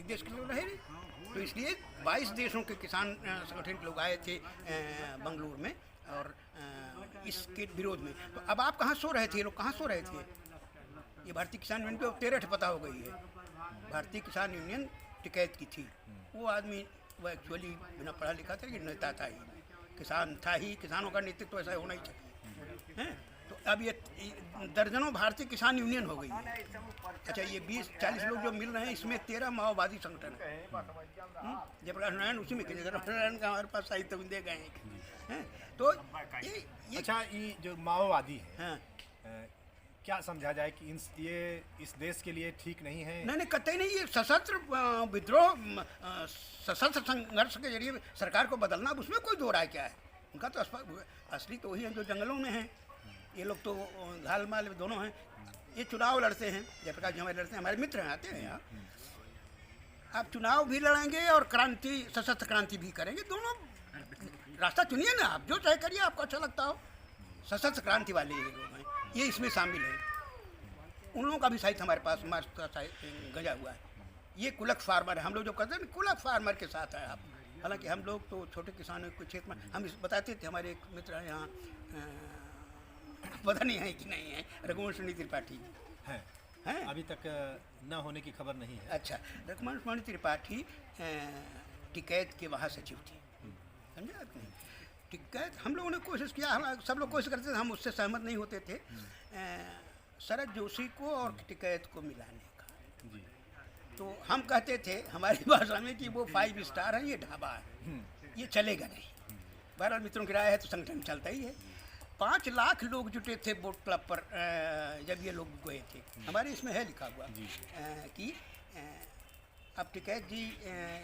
एक देश के लोग रहे नहीं। तो इसलिए 22 देशों के किसान संगठन के लोग आए थे बंगलुरु में और इसके विरोध में। तो अब आप कहाँ सो रहे थे, ये लोग कहाँ सो रहे थे? ये भारतीय किसान यूनियन को 13 पता हो गई है। भारतीय किसान यूनियन टिकैत की थी। वो आदमी वो एक्चुअली बिना पढ़ा लिखा था कि नेता था ही, किसान था ही, किसानों का नेतृत्व ऐसा होना ही चाहिए हैं। तो अब ये दर्जनों भारतीय किसान यूनियन हो गई है। अच्छा, ये 20-40 लोग जो मिल रहे हैं, इसमें 13 माओवादी संगठन है। जयप्रकाश नारायण उसी में, जयप्रकाश नारायण का हमारे पास साहित्य दे गए हैं। तो ये अच्छा, ये जो माओवादी है, हाँ, क्या समझा जाए कि ये इस देश के लिए ठीक नहीं है? नहीं, कतई नहीं। ये सशस्त्र विद्रोह, सशस्त्र संघर्ष के जरिए सरकार को बदलना, अब उसमें कोई दो राय क्या है? उनका तो असली तो वही है जो जंगलों में हैं। ये लोग तो घाल माल दोनों हैं। ये चुनाव लड़ते हैं, जयप्रकाश जी हमारे लड़ते हैं, हमारे मित्र हैं, आते हैं यहाँ। आप चुनाव भी लड़ेंगे और क्रांति, सशस्त्र क्रांति भी करेंगे, दोनों रास्ता चुनिए ना आप, जो चाहे करिए, आपको अच्छा लगता हो। सशस्त्र क्रांति वाले ये लोग हैं, ये इसमें शामिल है। उन लोगों का भी साहित्य हमारे पास मार्क्स का साहित्य गजा हुआ है। ये कुलक फार्मर है, हम लोग जो कहते हैं कुलक फार्मर के साथ है आप। हालांकि हम लोग तो छोटे किसानों के क्षेत्र में, हम बताते थे, हमारे एक मित्र हैं यहाँ, पता नहीं है कि नहीं है, रघुवंश त्रिपाठी हैं? अभी तक न होने की खबर नहीं है। अच्छा, रघुवंश त्रिपाठी टिकैत के वहाँ सचिव थे, समझे आपने? टिकैत हम लोगों ने कोशिश किया, हम सब लोग कोशिश करते थे, हम उससे सहमत नहीं होते थे, शरद जोशी को और टिकैत को मिलाने का। जी। तो हम कहते थे हमारी भाषा में कि वो 5 स्टार है, ये ढाबा है, ये चलेगा नहीं। 12 मित्रों की राय है तो संगठन चलता ही है। 5 लाख लोग जुटे थे बोट क्लब पर जब ये लोग गए थे। हमारे इसमें है लिखा हुआ कि अब टिकैत जी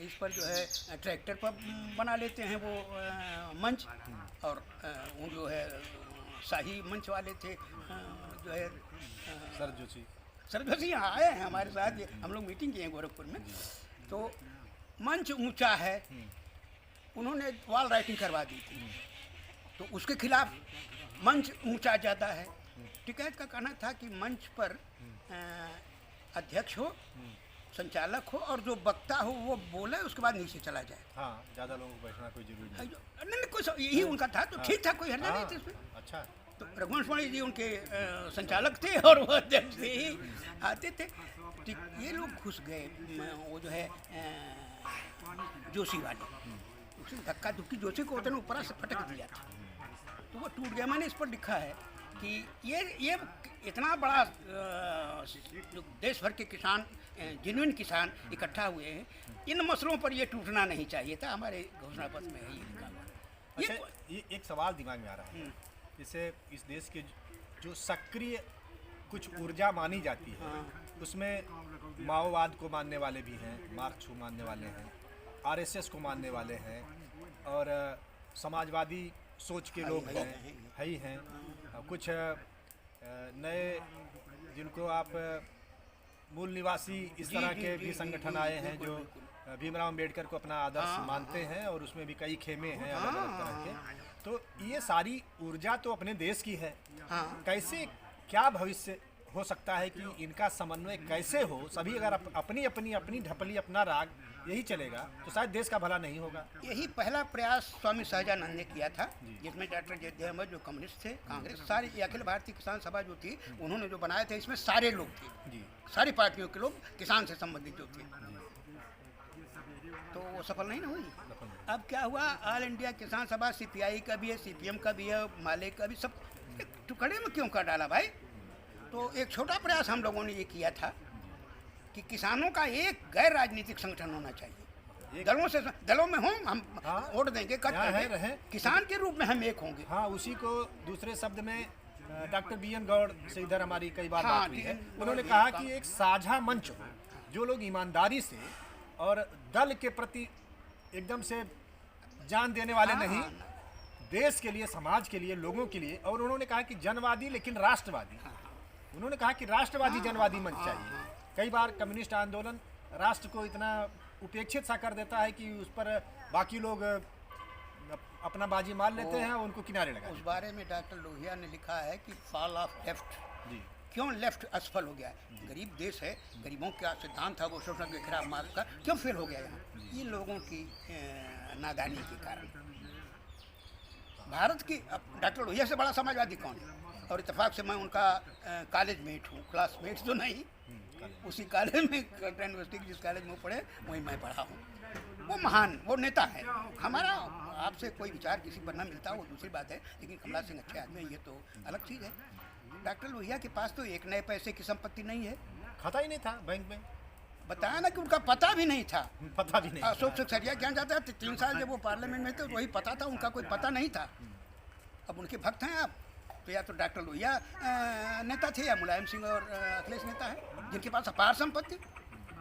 इस पर जो है ट्रैक्टर पर बना लेते हैं वो मंच, और वो जो है शाही मंच वाले थे जो है शरद जोशी यहाँ आए हैं हमारे साथ, हम लोग मीटिंग किए हैं गोरखपुर में। तो मंच ऊंचा है, उन्होंने वॉल राइटिंग करवा दी थी, तो उसके खिलाफ मंच ऊंचा ज़्यादा है। टिकैत का कहना था कि मंच पर अध्यक्ष हो, संचालक हो, और जो वक्ता हो वो बोले, उसके बाद नीचे चला जाए। हाँ, ज़्यादा लोगों को बैठना कोई जरूरी नहीं। नहीं, कुछ यही उनका था, तो ठीक था, कोई हर्जा नहीं था इसमें। अच्छा, तो रघुवंश जी उनके संचालक थे और वो अध्यक्ष थे ही, आते थे। ये लोग घुस गए, वो जो है जोशी वाले, उसने धक्का धुक्की जोशी को उतने ऊपर से फटक दिया था, तो वो टूट गया। मैंने इस पर लिखा है कि ये इतना बड़ा जो देश भर के किसान, जेन्युइन किसान इकट्ठा हुए हैं, इन मसलों पर ये टूटना नहीं चाहिए था। हमारे घोषणा पत्र में है ये लिखा हुआ। अच्छा, ये एक सवाल दिमाग में आ रहा है, जैसे इस देश के जो सक्रिय कुछ ऊर्जा मानी जाती है, उसमें माओवाद को मानने वाले भी हैं, मार्क्स को मानने वाले हैं, आरएसएस को मानने वाले हैं, और समाजवादी सोच के लोग हैं, कुछ नए जिनको आप मूल निवासी इस तरह के भी संगठन आए हैं जो भीमराव अम्बेडकर को अपना आदर्श मानते हैं, और उसमें भी कई खेमे हैं अलग अलग तरह के। तो ये सारी ऊर्जा तो अपने देश की है, कैसे, क्या भविष्य हो सकता है कि इनका समन्वय कैसे हो? सभी अगर अपनी अपनी अपनी ढपली, अपना राग यही चलेगा तो शायद देश का भला नहीं होगा। यही पहला प्रयास स्वामी सहजानंद ने किया था, जिसमें डॉक्टर जयदेव अहमद जो कम्युनिस्ट थे, कांग्रेस, सारी अखिल भारतीय किसान सभा जो थी, उन्होंने जो बनाए थे, इसमें सारे लोग थे, सारी पार्टियों के लोग किसान से संबंधित जो थे। तो वो सफल नहीं ना हुई। अब क्या हुआ, ऑल इंडिया किसान सभा सीपीआई का भी है, सीपीएम का भी है, माले का भी, सब टुकड़े में क्यों कर डाला भाई? तो एक छोटा प्रयास हम लोगों ने ये किया था कि किसानों का एक गैर राजनीतिक संगठन होना चाहिए। दलों में हम वोट देंगे, किसान के रूप में हम एक होंगे। हाँ, उसी को दूसरे शब्द में डॉक्टर बीएन गौड़ से इधर हमारी कई बार बात हुई है, उन्होंने कहा कि एक साझा मंच हो, जो लोग ईमानदारी से और दल के प्रति एकदम से जान देने वाले नहीं, देश के लिए, समाज के लिए, लोगों के लिए, और उन्होंने कहा कि जनवादी लेकिन राष्ट्रवादी। उन्होंने कहा कि राष्ट्रवादी जनवादी मंच चाहिए। कई बार कम्युनिस्ट आंदोलन राष्ट्र को इतना उपेक्षित सा कर देता है कि उस पर बाकी लोग अपना बाजी मार लेते हैं, उनको किनारे लगा। उस बारे में डॉक्टर लोहिया ने लिखा है कि फॉल ऑफ लेफ्ट, क्यों लेफ्ट असफल हो गया है? गरीब देश है, गरीबों का सिद्धांत था वो शोषण के खिलाफ मार्क्स का, क्यों फेल हो गया यहाँ? ये लोगों की नादानी के कारण। भारत की डॉक्टर लोहिया से बड़ा समाजवादी कौन है? और इत्तेफाक से मैं उनका कॉलेज मेट हूँ, क्लासमेट तो नहीं, उसी कॉलेज में कलकत्ता यूनिवर्सिटी जिस कॉलेज में वो पढ़े वहीं मैं पढ़ा हूँ। वो महान, वो नेता है। हमारा आपसे कोई विचार किसी पर न मिलता वो दूसरी बात है, लेकिन कमला सिंह अच्छे आदमी हैं, ये तो अलग चीज़ है। डॉक्टर लोहिया के पास तो एक नए पैसे की संपत्ति नहीं है। खाता ही नहीं था बैंक में। बताया ना कि उनका पता भी नहीं था। पता भी नहीं। अशोक सिक्सरिया क्या जाता है, 3 साल जब वो पार्लियामेंट में थे तो वही पता था, उनका कोई पता नहीं था। अब उनके भक्त हैं आप, तो या तो डॉक्टर लोहिया नेता थे या मुलायम सिंह और अखिलेश नेता है जिनके पास अपार संपत्ति।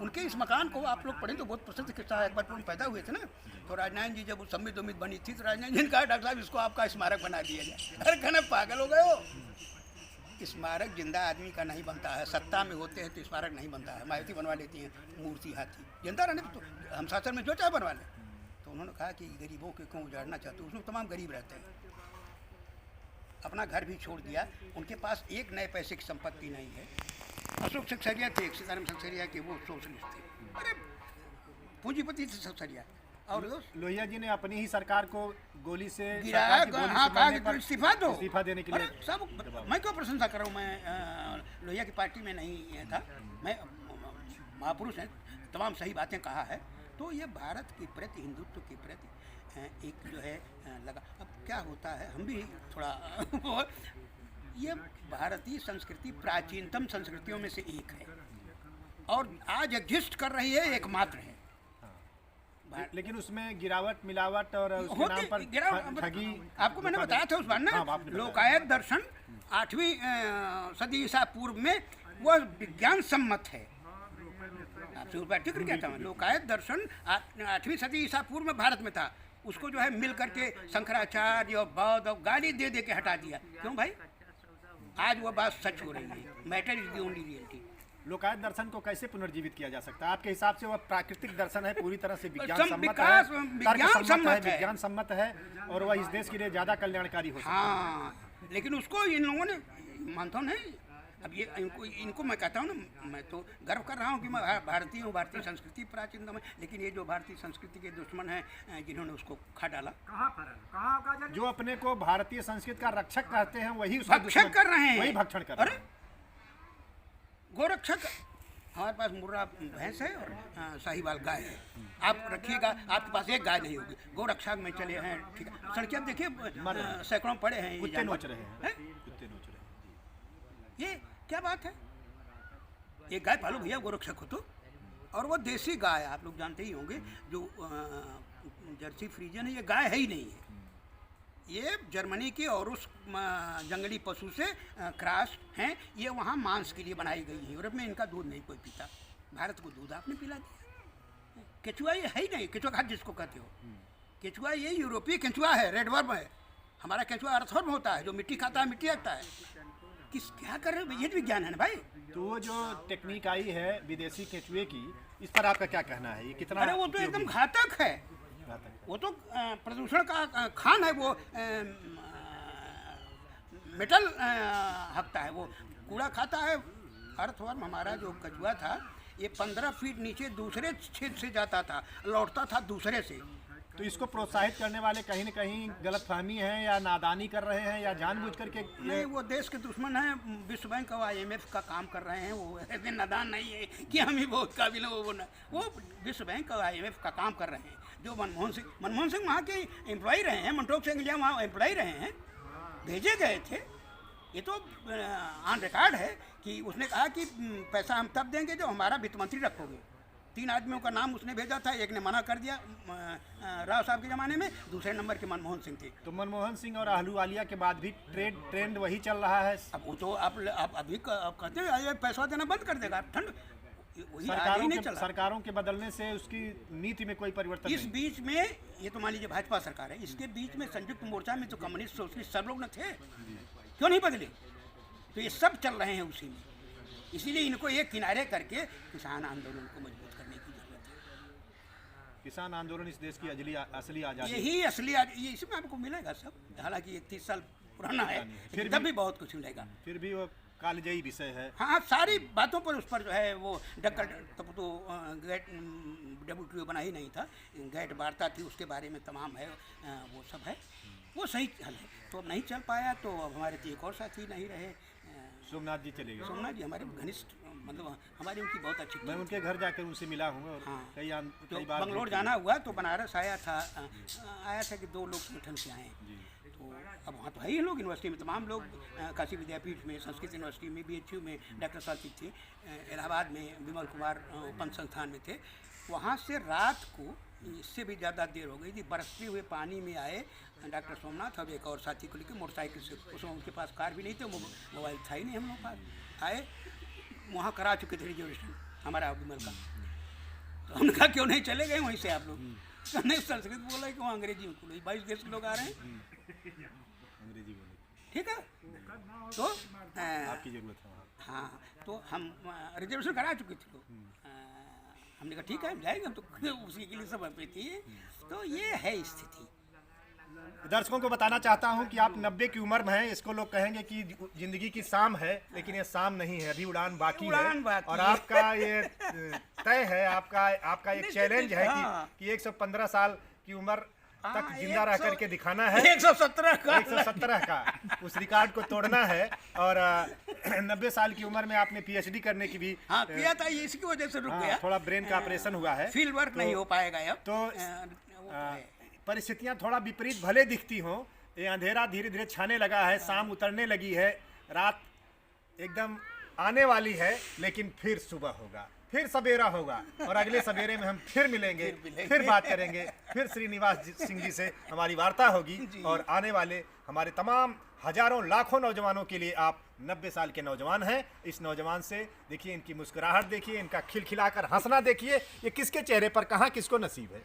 उनके इस मकान को आप लोग पढ़ें तो बहुत प्रसिद्ध किस्सा है। एक बार वो पैदा हुए थे ना, तो राजनारायण जी जब वो सम्मित उम्मीद बनी थी तो राजनारायण जी ने कहा डॉक्टर साहब इसको आपका स्मारक बना दिया जाए। अरे कहना पागल हो गए हो, स्मारक जिंदा आदमी का नहीं बनता है, सत्ता में होते हैं तो स्मारक नहीं बनता है। मायावती बनवा लेती हैं मूर्ति हाथी, जिंदा रहने तो हम शासन में जो चाहे बनवा लें। तो उन्होंने कहा कि गरीबों के क्यों उजाड़ना चाहते हो, उसमें तमाम गरीब रहते हैं। अपना घर भी छोड़ दिया, उनके पास एक नए पैसे की संपत्ति नहीं है। अशोक सिक्सरिया थे, सीताराम सिक्सरिया के, वो सोशलिस्ट थे, अरे पूंजीपति थे सिक्सरिया। और लोहिया जी ने अपनी ही सरकार को गोली से गिराया, हाँ कहा कि इस्तीफा दो, इस्तीफा देने के लिए। सब मैं क्यों प्रशंसा कर रहा हूँ, मैं लोहिया की पार्टी में नहीं था, मैं महापुरुष हैं, तमाम सही बातें कहा है। तो ये भारत के प्रति, हिंदुत्व के प्रति एक जो है लगा। अब क्या होता है, हम भी थोड़ा ये भारतीय संस्कृति प्राचीनतम संस्कृतियों में से एक है और आज एग्जिस्ट कर रही है, एकमात्र है। लेकिन उसमें गिरावट मिलावट और उसके नाम पर ठगी, आपको मैंने बताया था उस बार ना, लोकायत दर्शन 8वीं सदी ईसा पूर्व में वह विज्ञान सम्मत है। आपसे उस बार जिक्र किया था मैं, लोकायत दर्शन 8वीं सदी ईसा पूर्व में भारत में था। उसको जो है मिल करके शंकराचार्य और बौद्ध और गाली दे दे के हटा दिया। क्यों भाई, आज वो बात सच हो रही है। Matter is the only reality. Lokayata दर्शन को कैसे पुनर्जीवित किया जा सकता है आपके हिसाब से? वह प्राकृतिक दर्शन है, पूरी तरह से विज्ञान सम्मत है और वह इस देश के लिए ज्यादा कल्याणकारी हो सकता है। हाँ, लेकिन उसको इन लोगों ने मानता हूँ नहीं। अब ये इनको मैं कहता हूँ ना, मैं तो गर्व कर रहा हूँ कि मैं भारतीय हूँ, भारतीय संस्कृति प्राचीनतम है। लेकिन ये जो भारतीय संस्कृति के दुश्मन हैं जिन्होंने उसको खा डाला, जो अपने को भारतीय संस्कृति का रक्षक कहते हैं वही भक्षक कर रहे हैं, वही भक्षण कर रहे हैं। गोरक्षक, हमारे पास मुर्रा भैंस है और साहिवाल गाय है। आप रखिएगा, आपके पास एक गाय नहीं होगी। गोरक्षक में चले हैं, ठीक है। सड़कें आप देखिए, सैकड़ों पड़े हैं, कुत्ते नोच रहे हैं, कुत्ते नोच रहे हैं। ये क्या बात है? एक गाय पालो भैया, गोरक्षक हो तो। और वो देसी गाय, आप लोग जानते ही होंगे, जो जर्सी फ्रीजन है, ये गाय है ही नहीं है। ये जर्मनी की और उस जंगली पशु से क्रॉस हैं। ये वहाँ मांस के लिए बनाई गई है। यूरोप में इनका दूध नहीं कोई पीता, भारत को दूध आपने पिला दिया। केचुआ ये है ही नहीं, केचुआ खाद जिसको कहते हो, केचुआ ये यूरोपीय केचुआ है, रेड वर्म है। हमारा केचुआ अर्थवर्म होता है, जो मिट्टी खाता है, मिट्टी रखता है। क्या कर रहे हो, ये विज्ञान है ना भाई। तो वो जो टेक्निक आई है विदेशी केचुए की, इस पर आपका क्या कहना है? ये कितना? अरे वो तो एकदम घातक है। वो तो प्रदूषण का खान है। वो मेटल हकता है, वो कूड़ा खाता है। अर्थवर्म हमारा जो कछुआ था, ये 15 फीट नीचे दूसरे छेद से जाता था, लौटता था दूसरे से। तो इसको प्रोत्साहित करने वाले कहीं न कहीं गलतफहमी है या नादानी कर रहे हैं या जानबूझ करके? नहीं, वो देश के दुश्मन हैं। विश्व बैंक और IMF का काम कर रहे हैं। वो ऐसे नादान नहीं है कि हम ही बहुत काबिल हैं। वो विश्व बैंक और IMF का काम कर रहे हैं। जो मनमोहन सिंह वहाँ के एम्प्लॉय रहे हैं, मनटोक सिंह वहाँ एम्प्लॉय रहे हैं, भेजे गए थे। ये तो ऑन रिकॉर्ड है कि उसने कहा कि पैसा हम तब देंगे जो हमारा वित्त मंत्री रखोगे। 3 आदमियों का नाम उसने भेजा था, एक ने मना कर दिया राव साहब के ज़माने में, दूसरे नंबर के मनमोहन सिंह थे। तो मनमोहन सिंह और अहलूवालिया के बाद भी ट्रेंड वही चल रहा है। अब वो तो आप अभी कहते हैं पैसा देना बंद कर देगा, ठंड सरकारों के बदलने से उसकी नीति में कोई परिवर्तन इस बीच में, ये तो मान लीजिए भाजपा सरकार है, इसके बीच में संयुक्त मोर्चा में तो कम्युनिस्ट सोशलिस्ट सब लोग न थे, क्यों नहीं बदले? तो ये सब चल रहे हैं उसी में। इसीलिए इनको एक किनारे करके किसान आंदोलन को मजबूत करने की जरूरत है। किसान आंदोलन इस देश की असली आज़ादी, यही असली ये इसमें आपको मिलेगा सब। हालांकि 30 साल पुराना है, फिर भी बहुत कुछ मिलेगा। फिर भी वो कालजयी विषय है। हाँ, सारी बातों पर उस पर जो है वो डक्कर तब तो गैट WTO बना ही नहीं था, गैट वार्ता थी, उसके बारे में तमाम है, वो सब है, वो सही हल है। तो अब नहीं चल पाया, तो अब हमारे तो एक और साथी नहीं रहे, सोमनाथ जी चले गए। सोमनाथ जी हमारे घनिष्ठ, मतलब हमारी उनकी बहुत अच्छी मैं उनके घर जाकर उनसे मिला हूँ और हाँ। कई तो बार बंगलोर जाना हुआ तो बनारस आया था कि 2 लोग संगठन से आए हैं। तो अब वहाँ तो है ही लोग, यूनिवर्सिटी में तमाम लोग, काशी विद्यापीठ में, संस्कृत यूनिवर्सिटी में, BHU में डॉक्टर साथी थे, इलाहाबाद में विमल कुमार ओपन संस्थान में थे। वहाँ से रात को, इससे भी ज़्यादा देर हो गई थी, बरसते हुए पानी में आए डॉक्टर सोमनाथ और एक और साथी को लेकर मोटरसाइकिल से, उस समय उनके पास कार भी नहीं थे, मोबाइल था ही नहीं हम लोग के पास, आए, वहाँ करा चुके थे रिजर्वेशन हमारा विमल का। तो हमने कहा क्यों नहीं चले गए वहीं से आप लोग? नहीं, संस्कृत बोला कि वहाँ अंग्रेजी में बोलो, 22 देश के लोग आ रहे हैं, अंग्रेजी बोले, ठीक है। तो आपकी जरूरत है वहाँ। हाँ, तो हम रिजर्वेशन करा चुके थे लोग, हमने कहा ठीक है हम जाएंगे, हम तो उसी के लिए सब पे थी। तो ये है स्थिति। दर्शकों को बताना चाहता हूं कि आप 90 की उम्र में हैं, इसको लोग कहेंगे कि जिंदगी की शाम है, लेकिन ये शाम नहीं है, अभी उड़ान बाकी है। और आपका ये तय है, आपका एक चैलेंज है कि 115 साल की उम्र तक जिंदा रह करके दिखाना है, 117 का उस रिकॉर्ड को तोड़ना है। और 90 साल की उम्र में आपने PhD करने की भी किया था, ये इसकी वजह से रुक गया, थोड़ा ब्रेन का ऑपरेशन हुआ है, फील्ड वर्क नहीं हो पाएगा अब। तो परिस्थितियां थोड़ा विपरीत भले दिखती हों, ये अंधेरा धीरे धीरे छाने लगा है, शाम उतरने लगी है, रात एकदम आने वाली है, लेकिन फिर सुबह होगा, फिर सवेरा होगा, और अगले सवेरे में हम फिर मिलेंगे, फिर बात करेंगे, फिर श्रीनिवास सिंह जी से हमारी वार्ता होगी। और आने वाले हमारे तमाम हजारों लाखों नौजवानों के लिए आप 90 साल के नौजवान हैं। इस नौजवान से देखिए, इनकी मुस्कुराहट देखिए, इनका खिलखिलाकर हंसना देखिए, ये किसके चेहरे पर कहाँ किसको नसीब है।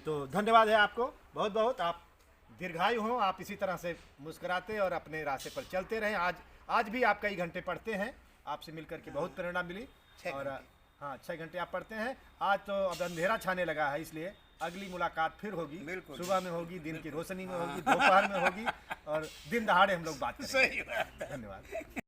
तो धन्यवाद है आपको बहुत बहुत, आप दीर्घायु हों, आप इसी तरह से मुस्कुराते और अपने रास्ते पर चलते रहें। आज भी आप कई घंटे पढ़ते हैं, आपसे मिलकर के बहुत प्रेरणा मिली। और हाँ, 6 घंटे आप पढ़ते हैं। आज तो अब अंधेरा छाने लगा है, इसलिए अगली मुलाकात फिर होगी, सुबह में होगी, दिन की रोशनी में होगी, दोपहर में होगी, और दिन दहाड़े हम लोग बात करेंगे। धन्यवाद।